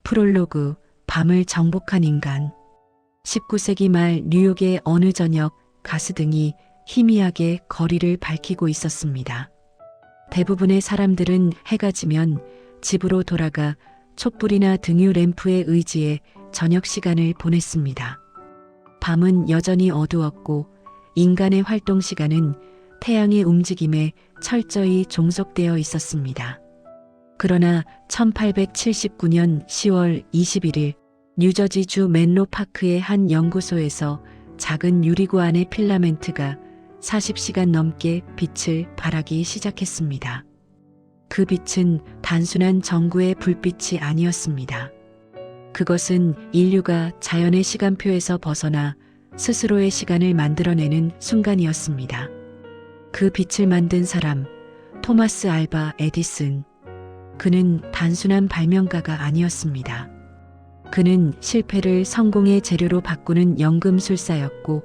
프롤로그, 밤을 정복한 인간. 19세기 말 뉴욕의 어느 저녁 가스등이 희미하게 거리를 밝히고 있었습니다. 대부분의 사람들은 해가 지면 집으로 돌아가 촛불이나 등유 램프에 의지해 저녁 시간을 보냈습니다. 밤은 여전히 어두웠고 인간의 활동 시간은 태양의 움직임에 철저히 종속되어 있었습니다. 그러나 1879년 10월 21일 뉴저지주 멘로 파크의 한 연구소에서 작은 유리구 안의 필라멘트가 40시간 넘게 빛을 발하기 시작했습니다. 그 빛은 단순한 전구의 불빛이 아니었습니다. 그것은 인류가 자연의 시간표에서 벗어나 스스로의 시간을 만들어내는 순간이었습니다. 그 빛을 만든 사람, 토마스 알바 에디슨. 그는 단순한 발명가가 아니었습니다. 그는 실패를 성공의 재료로 바꾸는 연금술사였고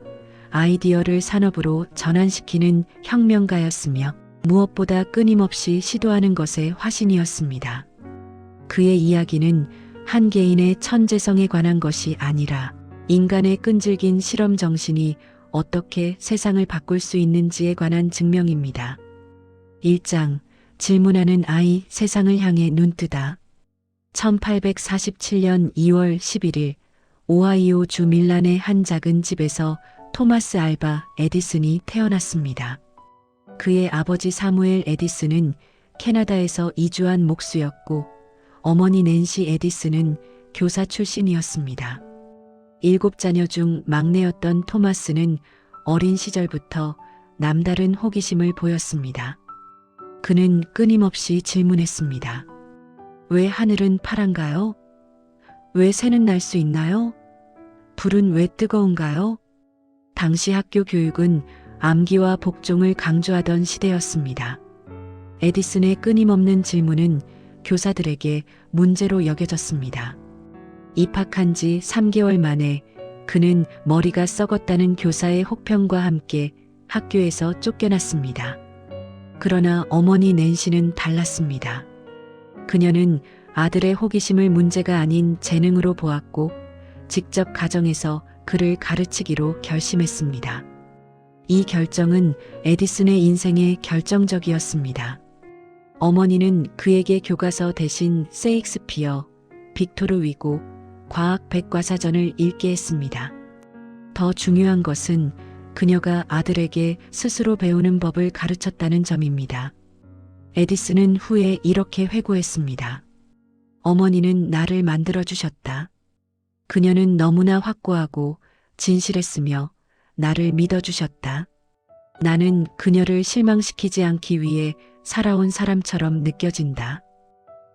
아이디어를 산업으로 전환시키는 혁명가였으며 무엇보다 끊임없이 시도하는 것에 화신이었습니다. 그의 이야기는 한 개인의 천재성에 관한 것이 아니라 인간의 끈질긴 실험 정신이 어떻게 세상을 바꿀 수 있는지에 관한 증명입니다. 1장, 질문하는 아이, 세상을 향해 눈뜨다. 1847년 2월 11일 오하이오 주 밀란의 한 작은 집에서 토마스 알바 에디슨이 태어났습니다. 그의 아버지 사무엘 에디슨은 캐나다에서 이주한 목수였고 어머니 낸시 에디슨은 교사 출신이었습니다. 7자녀 중 막내였던 토마스는 어린 시절부터 남다른 호기심을 보였습니다. 그는 끊임없이 질문했습니다. 왜 하늘은 파란가요? 왜 새는 날 수 있나요? 불은 왜 뜨거운가요? 당시 학교 교육은 암기와 복종을 강조하던 시대였습니다. 에디슨의 끊임없는 질문은 교사들에게 문제로 여겨졌습니다. 입학한 지 3개월 만에 그는 머리가 썩었다는 교사의 혹평과 함께 학교에서 쫓겨났습니다. 그러나 어머니 낸시는 달랐습니다. 그녀는 아들의 호기심을 문제가 아닌 재능으로 보았고 직접 가정에서 그를 가르치기로 결심했습니다. 이 결정은 에디슨의 인생에 결정적이었습니다. 어머니는 그에게 교과서 대신 세익스피어, 빅토르 위고, 과학 백과사전을 읽게 했습니다. 더 중요한 것은 그녀가 아들에게 스스로 배우는 법을 가르쳤다는 점입니다. 에디슨은 후에 이렇게 회고했습니다. 어머니는 나를 만들어주셨다. 그녀는 너무나 확고하고 진실했으며 나를 믿어주셨다. 나는 그녀를 실망시키지 않기 위해 살아온 사람처럼 느껴진다.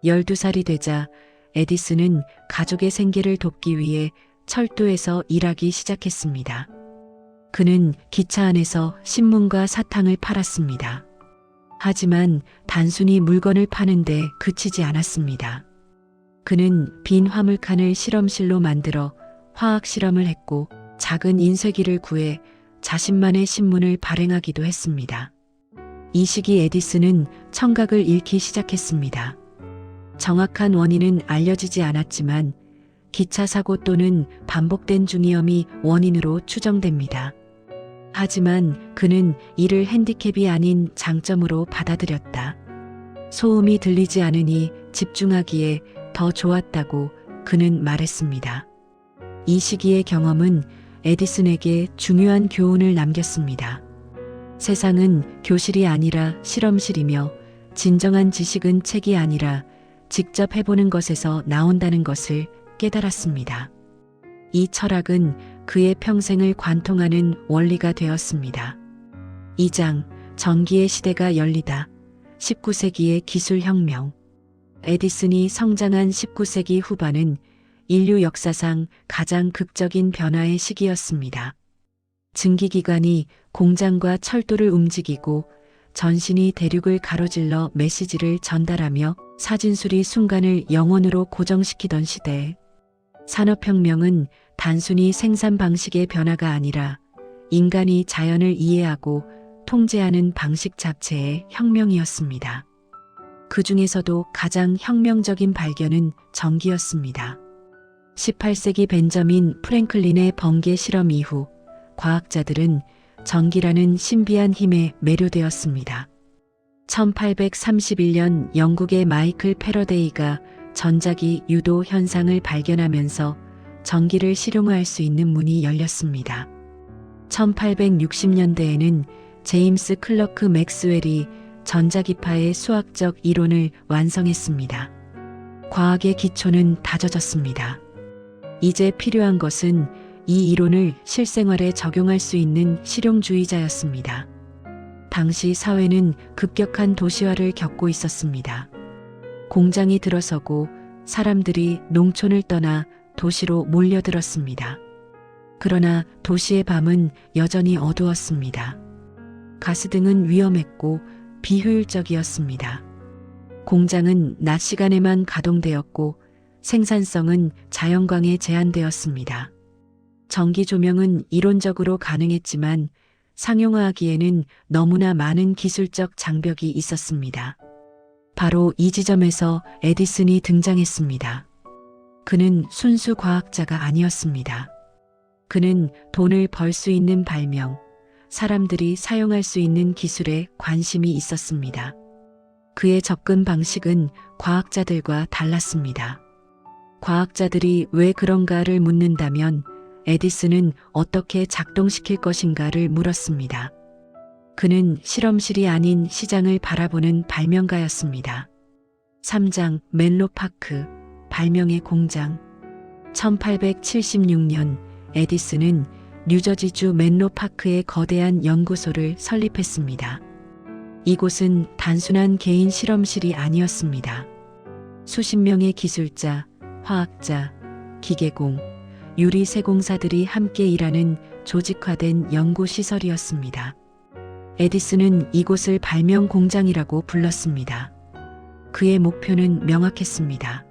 12살이 되자 에디슨은 가족의 생계를 돕기 위해 철도에서 일하기 시작했습니다. 그는 기차 안에서 신문과 사탕을 팔았습니다. 하지만 단순히 물건을 파는데 그치지 않았습니다. 그는 빈 화물칸을 실험실로 만들어 화학 실험을 했고 작은 인쇄기를 구해 자신만의 신문을 발행하기도 했습니다. 이 시기 에디슨은 청각을 잃기 시작했습니다. 정확한 원인은 알려지지 않았지만 기차 사고 또는 반복된 중이염이 원인으로 추정됩니다. 하지만 그는 이를 핸디캡이 아닌 장점으로 받아들였다. 소음이 들리지 않으니 집중하기에 더 좋았다고 그는 말했습니다. 이 시기의 경험은 에디슨에게 중요한 교훈을 남겼습니다. 세상은 교실이 아니라 실험실이며 진정한 지식은 책이 아니라 직접 해보는 것에서 나온다는 것을 깨달았습니다. 이 철학은 그의 평생을 관통하는 원리가 되었습니다. 2장, 전기의 시대가 열리다. 19세기의 기술혁명. 에디슨이 성장한 19세기 후반은 인류 역사상 가장 극적인 변화의 시기였습니다. 증기기관이 공장과 철도를 움직이고 전신이 대륙을 가로질러 메시지를 전달하며 사진술이 순간을 영원으로 고정시키던 시대. 산업혁명은 단순히 생산 방식의 변화가 아니라 인간이 자연을 이해하고 통제하는 방식 자체의 혁명이었습니다. 그 중에서도 가장 혁명적인 발견은 전기였습니다. 18세기 벤저민 프랭클린의 번개 실험 이후 과학자들은 전기라는 신비한 힘에 매료되었습니다. 1831년 영국의 마이클 패러데이가 전자기 유도 현상을 발견하면서 전기를 실용화할 수 있는 문이 열렸습니다. 1860년대에는 제임스 클러크 맥스웰이 전자기파의 수학적 이론을 완성했습니다. 과학의 기초는 다져졌습니다. 이제 필요한 것은 이 이론을 실생활에 적용할 수 있는 실용주의자였습니다. 당시 사회는 급격한 도시화를 겪고 있었습니다. 공장이 들어서고 사람들이 농촌을 떠나 도시로 몰려들었습니다. 그러나 도시의 밤은 여전히 어두웠습니다. 가스등은 위험했고 비효율적이었습니다. 공장은 낮 시간에만 가동되었고 생산성은 자연광에 제한되었습니다. 전기 조명은 이론적으로 가능했지만 상용화하기에는 너무나 많은 기술적 장벽이 있었습니다. 바로 이 지점에서 에디슨이 등장했습니다. 그는 순수 과학자가 아니었습니다. 그는 돈을 벌 수 있는 발명, 사람들이 사용할 수 있는 기술에 관심이 있었습니다. 그의 접근 방식은 과학자들과 달랐습니다. 과학자들이 왜 그런가를 묻는다면 에디슨은 어떻게 작동시킬 것인가를 물었습니다. 그는 실험실이 아닌 시장을 바라보는 발명가였습니다. 3장 멘로 파크, 발명의 공장. 1876년 에디슨은 뉴저지주 멘로 파크에 거대한 연구소를 설립했습니다. 이곳은 단순한 개인 실험실이 아니었습니다. 수십 명의 기술자, 화학자, 기계공, 유리세공사들이 함께 일하는 조직화된 연구시설이었습니다. 에디슨은 이곳을 발명 공장이라고 불렀습니다. 그의 목표는 명확했습니다.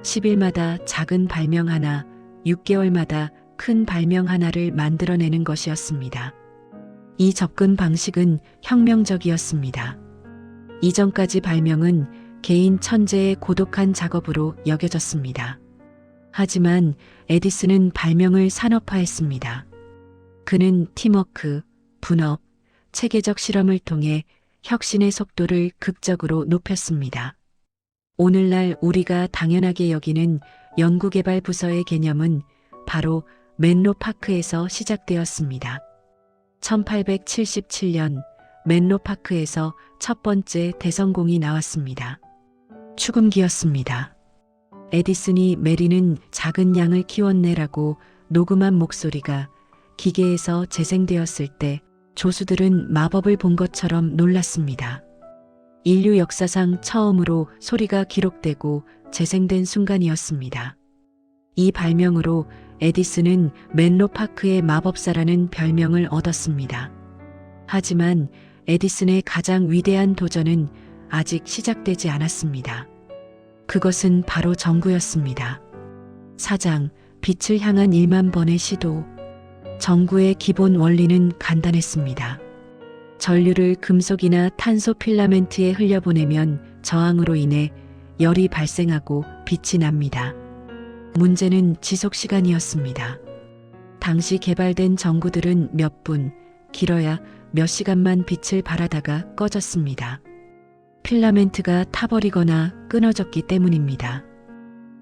10일마다 작은 발명 하나, 6개월마다 큰 발명 하나를 만들어내는 것이었습니다. 이 접근 방식은 혁명적이었습니다. 이전까지 발명은 개인 천재의 고독한 작업으로 여겨졌습니다. 하지만 에디슨은 발명을 산업화했습니다. 그는 팀워크, 분업, 체계적 실험을 통해 혁신의 속도를 극적으로 높였습니다. 오늘날 우리가 당연하게 여기는 연구개발 부서의 개념은 바로 멘로 파크에서 시작되었습니다. 1877년 멘로 파크에서 첫 번째 대성공이 나왔습니다. 축음기였습니다. 에디슨이 메리는 작은 양을 키웠네라고 녹음한 목소리가 기계에서 재생되었을 때 조수들은 마법을 본 것처럼 놀랐습니다. 인류 역사상 처음으로 소리가 기록되고 재생된 순간이었습니다. 이 발명으로 에디슨은 멘로 파크의 마법사라는 별명을 얻었습니다. 하지만 에디슨의 가장 위대한 도전은 아직 시작되지 않았습니다. 그것은 바로 전구였습니다. 4장 빛을 향한 1만 번의 시도. 전구의 기본 원리는 간단했습니다. 전류를 금속이나 탄소 필라멘트에 흘려보내면 저항으로 인해 열이 발생하고 빛이 납니다. 문제는 지속 시간이었습니다. 당시 개발된 전구들은 몇 분, 길어야 몇 시간만 빛을 발하다가 꺼졌습니다. 필라멘트가 타버리거나 끊어졌기 때문입니다.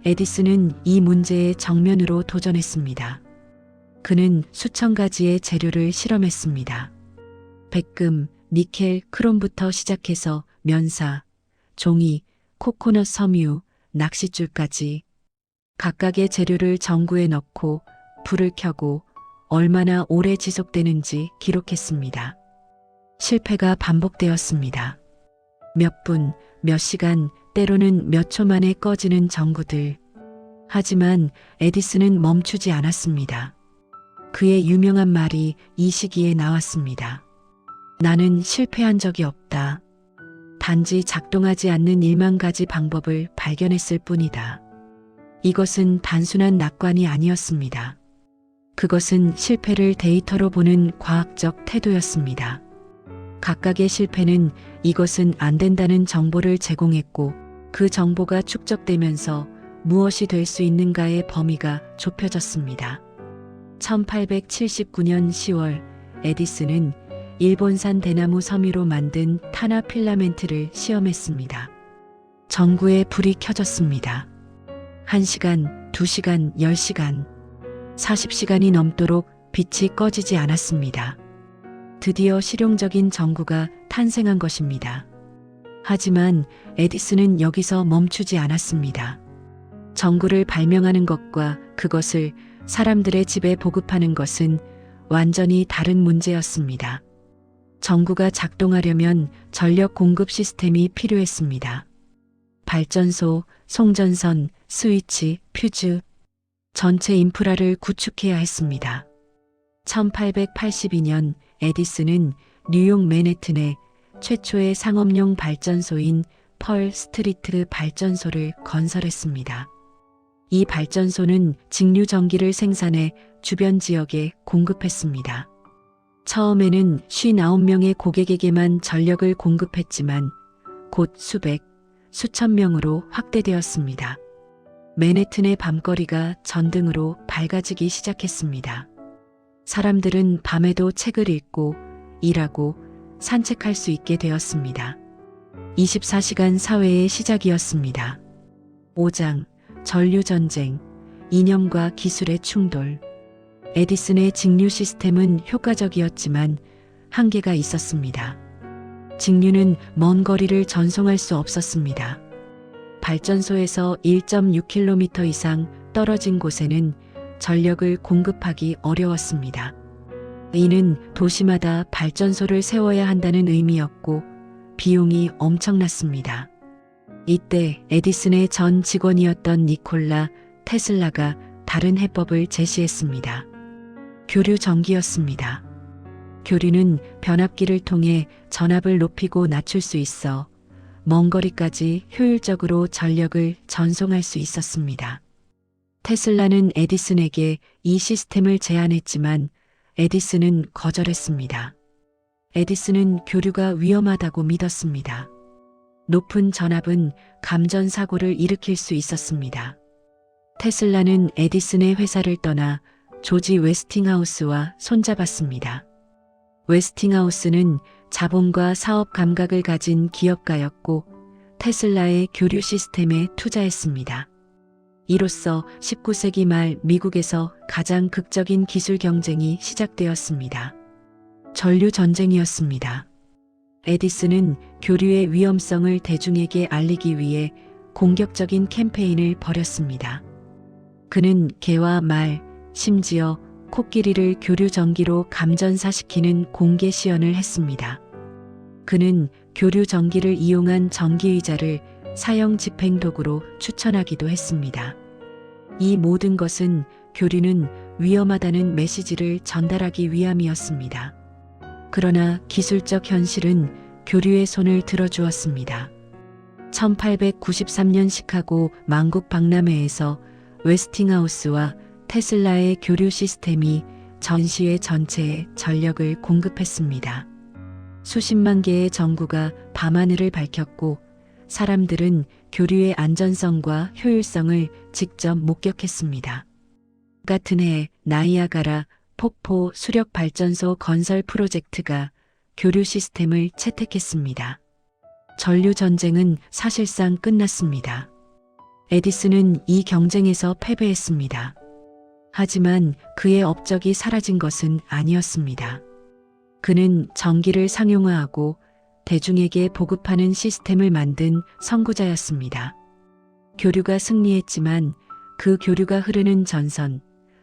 에디슨은 이 문제에 정면으로 도전했습니다. 그는 수천 가지의 재료를 실험했습니다. 백금, 니켈, 크롬부터 시작해서 면사, 종이, 코코넛 섬유, 낚싯줄까지 각각의 재료를 전구에 넣고 불을 켜고 얼마나 오래 지속되는지 기록했습니다. 실패가 반복되었습니다. 몇 분, 몇 시간, 때로는 몇 초 만에 꺼지는 전구들. 하지만 에디슨은 멈추지 않았습니다. 그의 유명한 말이 이 시기에 나왔습니다. 나는 실패한 적이 없다. 단지 작동하지 않는 1만 가지 방법을 발견했을 뿐이다. 이것은 단순한 낙관이 아니었습니다. 그것은 실패를 데이터로 보는 과학적 태도였습니다. 각각의 실패는 이것은 안 된다는 정보를 제공했고, 그 정보가 축적되면서 무엇이 될 수 있는가의 범위가 좁혀졌습니다. 1879년 10월 에디슨은 일본산 대나무 섬유로 만든 탄화 필라멘트를 시험했습니다. 전구에 불이 켜졌습니다. 1시간, 2시간, 10시간, 40시간이 넘도록 빛이 꺼지지 않았습니다. 드디어 실용적인 전구가 탄생한 것입니다. 하지만 에디슨은 여기서 멈추지 않았습니다. 전구를 발명하는 것과 그것을 사람들의 집에 보급하는 것은 완전히 다른 문제였습니다. 전구가 작동하려면 전력 공급 시스템이 필요했습니다. 발전소, 송전선, 스위치, 퓨즈, 전체 인프라를 구축해야 했습니다. 1882년 에디슨은 뉴욕 맨해튼에 최초의 상업용 발전소인 펄 스트리트 발전소를 건설했습니다. 이 발전소는 직류 전기를 생산해 주변 지역에 공급했습니다. 처음에는 59명의 고객에게만 전력을 공급했지만 곧 수백, 수천 명으로 확대되었습니다. 맨해튼의 밤거리가 전등으로 밝아지기 시작했습니다. 사람들은 밤에도 책을 읽고 일하고 산책할 수 있게 되었습니다. 24시간 사회의 시작이었습니다. 5장 전류전쟁, 이념과 기술의 충돌. 에디슨의 직류 시스템은 효과적이었지만 한계가 있었습니다. 직류는 먼 거리를 전송할 수 없었습니다. 발전소에서 1.6km 이상 떨어진 곳에는 전력을 공급하기 어려웠습니다. 이는 도시마다 발전소를 세워야 한다는 의미였고 비용이 엄청났습니다. 이때 에디슨의 전 직원이었던 니콜라 테슬라가 다른 해법을 제시했습니다. 교류 전기였습니다. 교류는 변압기를 통해 전압을 높이고 낮출 수 있어 먼 거리까지 효율적으로 전력을 전송할 수 있었습니다. 테슬라는 에디슨에게 이 시스템을 제안했지만 에디슨은 거절했습니다. 에디슨은 교류가 위험하다고 믿었습니다. 높은 전압은 감전 사고를 일으킬 수 있었습니다. 테슬라는 에디슨의 회사를 떠나 조지 웨스팅하우스와 손잡았습니다. 웨스팅하우스는 자본과 사업 감각을 가진 기업가였고 테슬라의 교류 시스템에 투자했습니다. 이로써 19세기 말 미국에서 가장 극적인 기술 경쟁이 시작되었습니다. 전류 전쟁이었습니다. 에디슨은 교류의 위험성을 대중에게 알리기 위해 공격적인 캠페인을 벌였습니다. 그는 개와 말, 심지어 코끼리를 교류 전기로 감전사시키는 공개 시연을 했습니다. 그는 교류 전기를 이용한 전기의자를 사형 집행 도구로 추천하기도 했습니다. 이 모든 것은 교류는 위험하다는 메시지를 전달하기 위함이었습니다. 그러나 기술적 현실은 교류의 손을 들어주었습니다. 1893년 시카고 만국 박람회에서 웨스팅하우스와 테슬라의 교류 시스템이 전시회 전체에 전력을 공급했습니다. 수십만 개의 전구가 밤하늘을 밝혔고 사람들은 교류의 안전성과 효율성을 직접 목격했습니다. 같은 해 나이아가라 폭포 수력 발전소 건설 프로젝트가 교류 시스템을 채택했습니다. 전류 전쟁은 사실상 끝났습니다. 에디슨은 이 경쟁에서 패배했습니다. 하지만 그의 업적이 사라진 것은 아니었습니다. 그는 전기를 상용화하고 대중에게 보급하는 시스템을 만든 선구자였습니다. 교류가 승리했지만 그 교류가 흐르는 전선,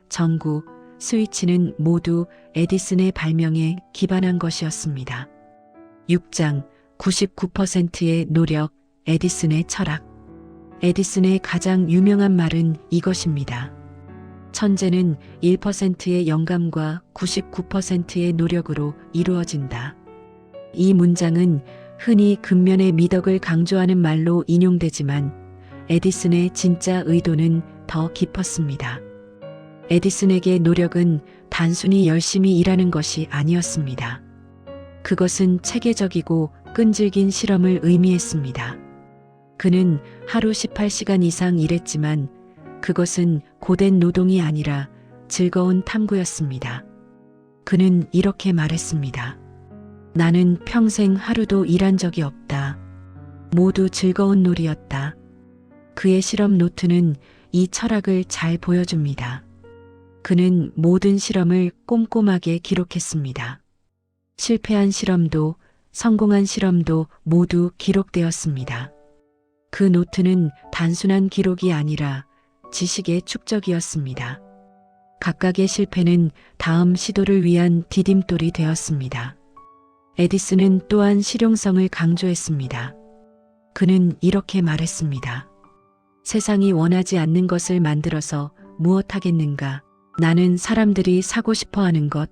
전구, 스위치는 모두 에디슨의 발명에 기반한 것이었습니다. 6장 99%의 노력, 에디슨의 철학. 에디슨의 가장 유명한 말은 이것입니다. 천재는 1%의 영감과 99%의 노력으로 이루어진다. 이 문장은 흔히 근면의 미덕을 강조하는 말로 인용되지만 에디슨의 진짜 의도는 더 깊었습니다. 에디슨에게 노력은 단순히 열심히 일하는 것이 아니었습니다. 그것은 체계적이고 끈질긴 실험을 의미했습니다. 그는 하루 18시간 이상 일했지만 그것은 고된 노동이 아니라 즐거운 탐구였습니다. 그는 이렇게 말했습니다. 나는 평생 하루도 일한 적이 없다. 모두 즐거운 놀이였다. 그의 실험 노트는 이 철학을 잘 보여줍니다. 그는 모든 실험을 꼼꼼하게 기록했습니다. 실패한 실험도 성공한 실험도 모두 기록되었습니다. 그 노트는 단순한 기록이 아니라 지식의 축적이었습니다. 각각의 실패는 다음 시도를 위한 디딤돌이 되었습니다. 에디슨은 또한 실용성을 강조했습니다. 그는 이렇게 말했습니다. 세상이 원하지 않는 것을 만들어서 무엇하겠는가? 나는 사람들이 사고 싶어 하는 것,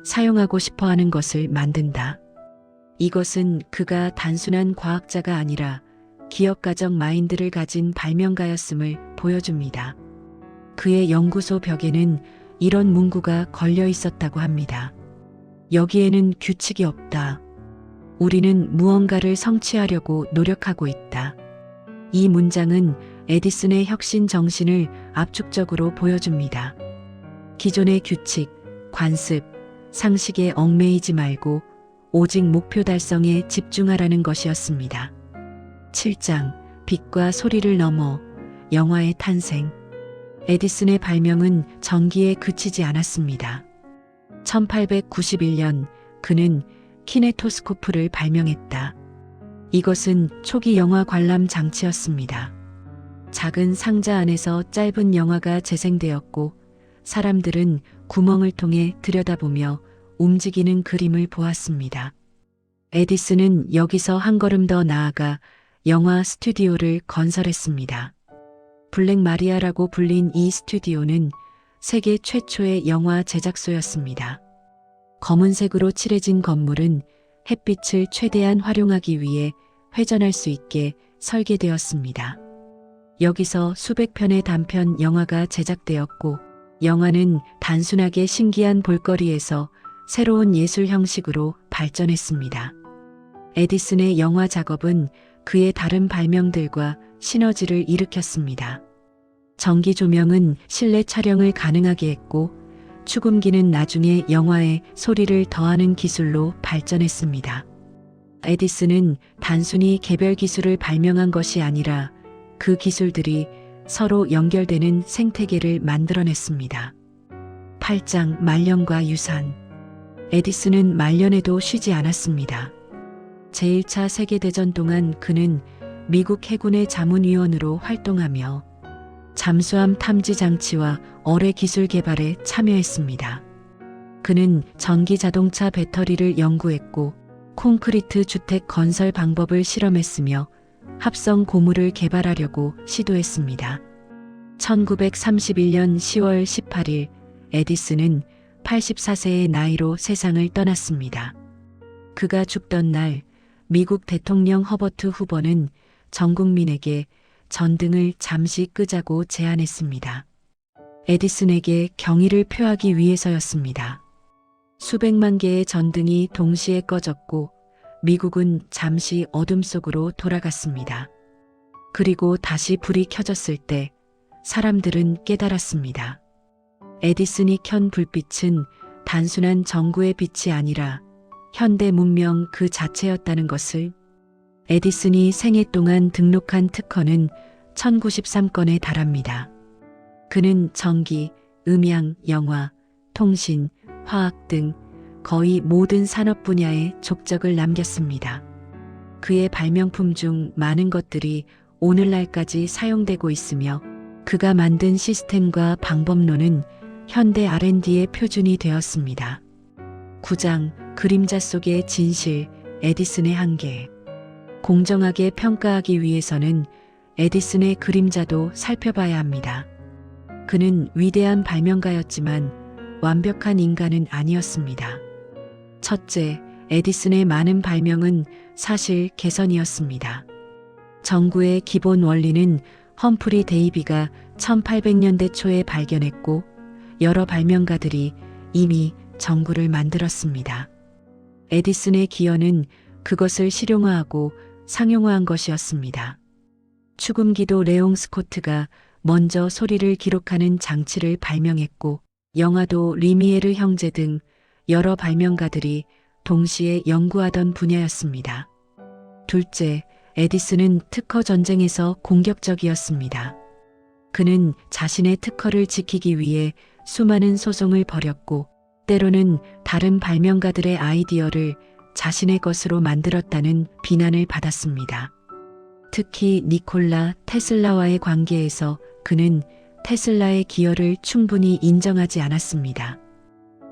사용하고 싶어 하는 것을 만든다. 이것은 그가 단순한 과학자가 아니라 기업가적 마인드를 가진 발명가였음을 보여줍니다. 그의 연구소 벽에는 이런 문구가 걸려 있었다고 합니다. 여기에는 규칙이 없다. 우리는 무언가를 성취하려고 노력하고 있다. 이 문장은 에디슨의 혁신 정신을 압축적으로 보여줍니다. 기존의 규칙, 관습, 상식에 얽매이지 말고 오직 목표 달성에 집중하라는 것이었습니다. 7장, 빛과 소리를 넘어 영화의 탄생. 에디슨의 발명은 전기에 그치지 않았습니다. 1891년 그는 키네토스코프를 발명했다. 이것은 초기 영화 관람 장치였습니다. 작은 상자 안에서 짧은 영화가 재생되었고 사람들은 구멍을 통해 들여다보며 움직이는 그림을 보았습니다. 에디슨은 여기서 한 걸음 더 나아가 영화 스튜디오를 건설했습니다. 블랙 마리아라고 불린 이 스튜디오는 세계 최초의 영화 제작소였습니다. 검은색으로 칠해진 건물은 햇빛을 최대한 활용하기 위해 회전할 수 있게 설계되었습니다. 여기서 수백 편의 단편 영화가 제작되었고 영화는 단순하게 신기한 볼거리에서 새로운 예술 형식으로 발전했습니다. 에디슨의 영화 작업은 그의 다른 발명들과 시너지를 일으켰습니다. 전기 조명은 실내 촬영을 가능하게 했고 축음기는 나중에 영화에 소리를 더하는 기술로 발전했습니다. 에디슨은 단순히 개별 기술을 발명한 것이 아니라 그 기술들이 서로 연결되는 생태계를 만들어냈습니다. 8장 말년과 유산. 에디슨은 말년에도 쉬지 않았습니다. 제1차 세계대전 동안 그는 미국 해군의 자문위원으로 활동하며 잠수함 탐지 장치와 어뢰 기술 개발에 참여했습니다. 그는 전기 자동차 배터리를 연구했고 콘크리트 주택 건설 방법을 실험했으며 합성 고무를 개발하려고 시도했습니다. 1931년 10월 18일 에디슨은 84세의 나이로 세상을 떠났습니다. 그가 죽던 날 미국 대통령 허버트 후보는 전 국민에게 전등을 잠시 끄자고 제안했습니다. 에디슨에게 경의를 표하기 위해서였습니다. 수백만 개의 전등이 동시에 꺼졌고 미국은 잠시 어둠 속으로 돌아갔습니다. 그리고 다시 불이 켜졌을 때 사람들은 깨달았습니다. 에디슨이 켠 불빛은 단순한 전구의 빛이 아니라 현대 문명 그 자체였다는 것을. 에디슨이 생애 동안 등록한 특허는 1093건에 달합니다. 그는 전기, 음향, 영화, 통신, 화학 등 거의 모든 산업 분야에 족적을 남겼습니다. 그의 발명품 중 많은 것들이 오늘날까지 사용되고 있으며 그가 만든 시스템과 방법론은 현대 R&D의 표준이 되었습니다. 9장 그림자 속의 진실, 에디슨의 한계. 공정하게 평가하기 위해서는 에디슨의 그림자도 살펴봐야 합니다. 그는 위대한 발명가였지만 완벽한 인간은 아니었습니다. 첫째, 에디슨의 많은 발명은 사실 개선이었습니다. 전구의 기본 원리는 험프리 데이비가 1800년대 초에 발견했고 여러 발명가들이 이미 전구를 만들었습니다. 에디슨의 기여는 그것을 실용화하고 상용화한 것이었습니다. 축음기도 레옹 스코트가 먼저 소리를 기록하는 장치를 발명했고, 영화도 리미에르 형제 등 여러 발명가들이 동시에 연구하던 분야였습니다. 둘째, 에디슨은 특허 전쟁에서 공격적이었습니다. 그는 자신의 특허를 지키기 위해 수많은 소송을 벌였고, 때로는 다른 발명가들의 아이디어를 자신의 것으로 만들었다는 비난을 받았습니다. 특히 니콜라 테슬라와의 관계에서 그는 테슬라의 기여를 충분히 인정하지 않았습니다.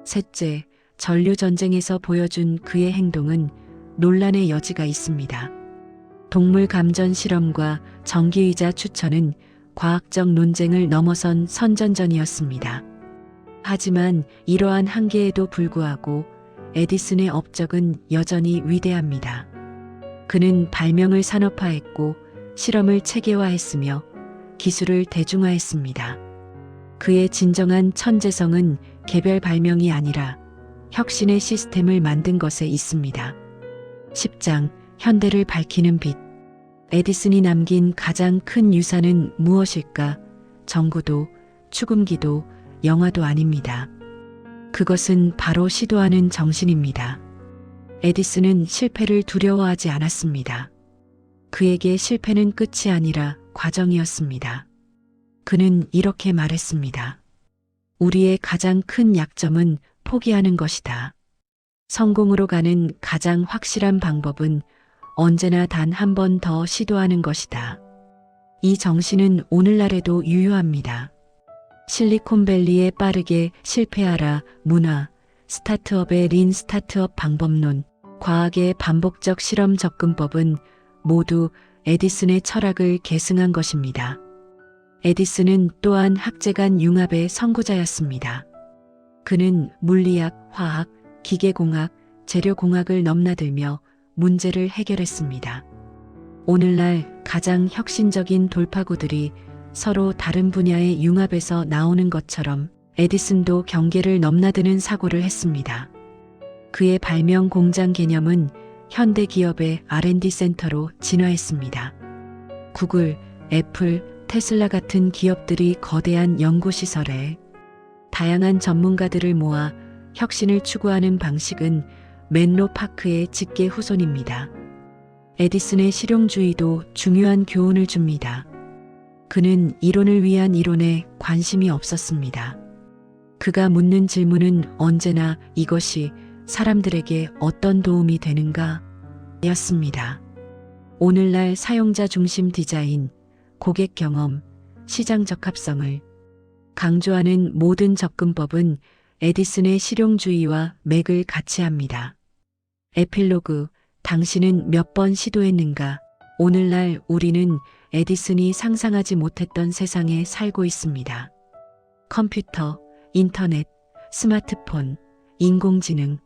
셋째, 전류전쟁에서 보여준 그의 행동은 논란의 여지가 있습니다. 동물 감전 실험과 전기의자 추천은 과학적 논쟁을 넘어선 선전전이었습니다. 하지만 이러한 한계에도 불구하고 에디슨의 업적은 여전히 위대합니다. 그는 발명을 산업화했고 실험을 체계화했으며 기술을 대중화했습니다. 그의 진정한 천재성은 개별 발명이 아니라 혁신의 시스템을 만든 것에 있습니다. 10장, 현대를 밝히는 빛. 에디슨이 남긴 가장 큰 유산은 무엇일까? 전구도, 축음기도, 영화도 아닙니다. 그것은 바로 시도하는 정신입니다. 에디슨은 실패를 두려워하지 않았습니다. 그에게 실패는 끝이 아니라 과정이었습니다. 그는 이렇게 말했습니다. 우리의 가장 큰 약점은 포기하는 것이다. 성공으로 가는 가장 확실한 방법은 언제나 단 한 번 더 시도하는 것이다. 이 정신은 오늘날에도 유효합니다. 실리콘밸리에 빠르게 실패하라 문화, 스타트업의 린 스타트업 방법론, 과학의 반복적 실험 접근법은 모두 에디슨의 철학을 계승한 것입니다. 에디슨은 또한 학제간 융합의 선구자였습니다. 그는 물리학, 화학, 기계공학, 재료공학을 넘나들며 문제를 해결했습니다. 오늘날 가장 혁신적인 돌파구들이 서로 다른 분야의 융합에서 나오는 것처럼 에디슨도 경계를 넘나드는 사고를 했습니다. 그의 발명 공장 개념은 현대 기업의 R&D 센터로 진화했습니다. 구글, 애플, 테슬라 같은 기업들이 거대한 연구시설에 다양한 전문가들을 모아 혁신을 추구하는 방식은 맨로 파크의 직계 후손입니다. 에디슨의 실용주의도 중요한 교훈을 줍니다. 그는 이론을 위한 이론에 관심이 없었습니다. 그가 묻는 질문은 언제나 이것이 사람들에게 어떤 도움이 되는가? 였습니다. 오늘날 사용자 중심 디자인, 고객 경험, 시장 적합성을 강조하는 모든 접근법은 에디슨의 실용주의와 맥을 같이 합니다. 에필로그, 당신은 몇 번 시도했는가? 오늘날 우리는 에디슨이 상상하지 못했던 세상에 살고 있습니다. 컴퓨터, 인터넷, 스마트폰, 인공지능.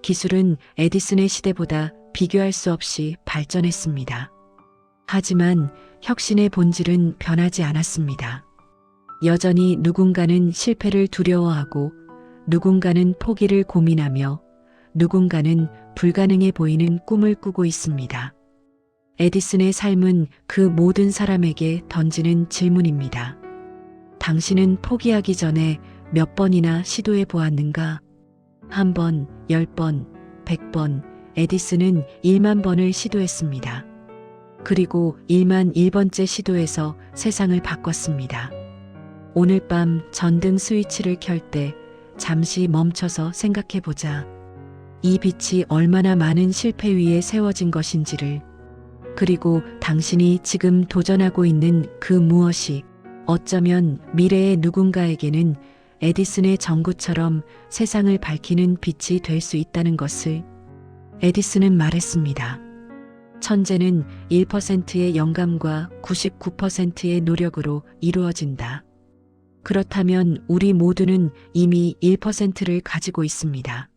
기술은 에디슨의 시대보다 비교할 수 없이 발전했습니다. 하지만 혁신의 본질은 변하지 않았습니다. 여전히 누군가는 실패를 두려워하고 누군가는 포기를 고민하며 누군가는 불가능해 보이는 꿈을 꾸고 있습니다. 에디슨의 삶은 그 모든 사람에게 던지는 질문입니다. 당신은 포기하기 전에 몇 번이나 시도해 보았는가? 1번, 10번, 100번, 에디슨은 1만 번을 시도했습니다. 그리고 1만 1번째 시도에서 세상을 바꿨습니다. 오늘 밤 전등 스위치를 켤 때 잠시 멈춰서 생각해 보자. 이 빛이 얼마나 많은 실패 위에 세워진 것인지를, 그리고 당신이 지금 도전하고 있는 그 무엇이 어쩌면 미래의 누군가에게는 에디슨의 전구처럼 세상을 밝히는 빛이 될 수 있다는 것을. 에디슨은 말했습니다. 천재는 1%의 영감과 99%의 노력으로 이루어진다. 그렇다면 우리 모두는 이미 1%를 가지고 있습니다.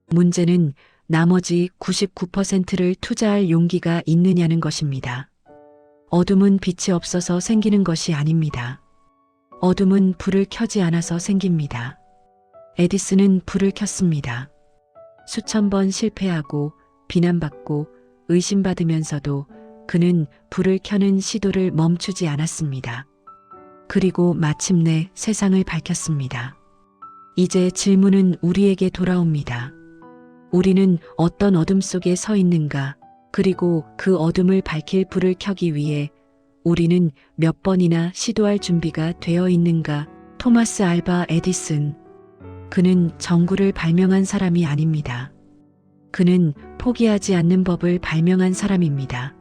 문제는 나머지 99%를 투자할 용기가 있느냐는 것입니다. 어둠은 빛이 없어서 생기는 것이 아닙니다. 어둠은 불을 켜지 않아서 생깁니다. 에디슨은 불을 켰습니다. 수천 번 실패하고 비난받고 의심받으면서도 그는 불을 켜는 시도를 멈추지 않았습니다. 그리고 마침내 세상을 밝혔습니다. 이제 질문은 우리에게 돌아옵니다. 우리는 어떤 어둠 속에 서 있는가? 그리고 그 어둠을 밝힐 불을 켜기 위해 우리는 몇 번이나 시도할 준비가 되어 있는가? 토마스 알바 에디슨. 그는 전구를 발명한 사람이 아닙니다. 그는 포기하지 않는 법을 발명한 사람입니다.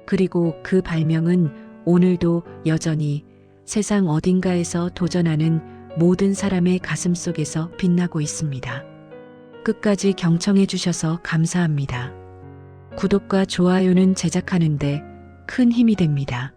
그리고 그 발명은 오늘도 여전히 세상 어딘가에서 도전하는 모든 사람의 가슴 속에서 빛나고 있습니다. 끝까지 경청해 주셔서 감사합니다. 구독과 좋아요는 제작하는데 큰 힘이 됩니다.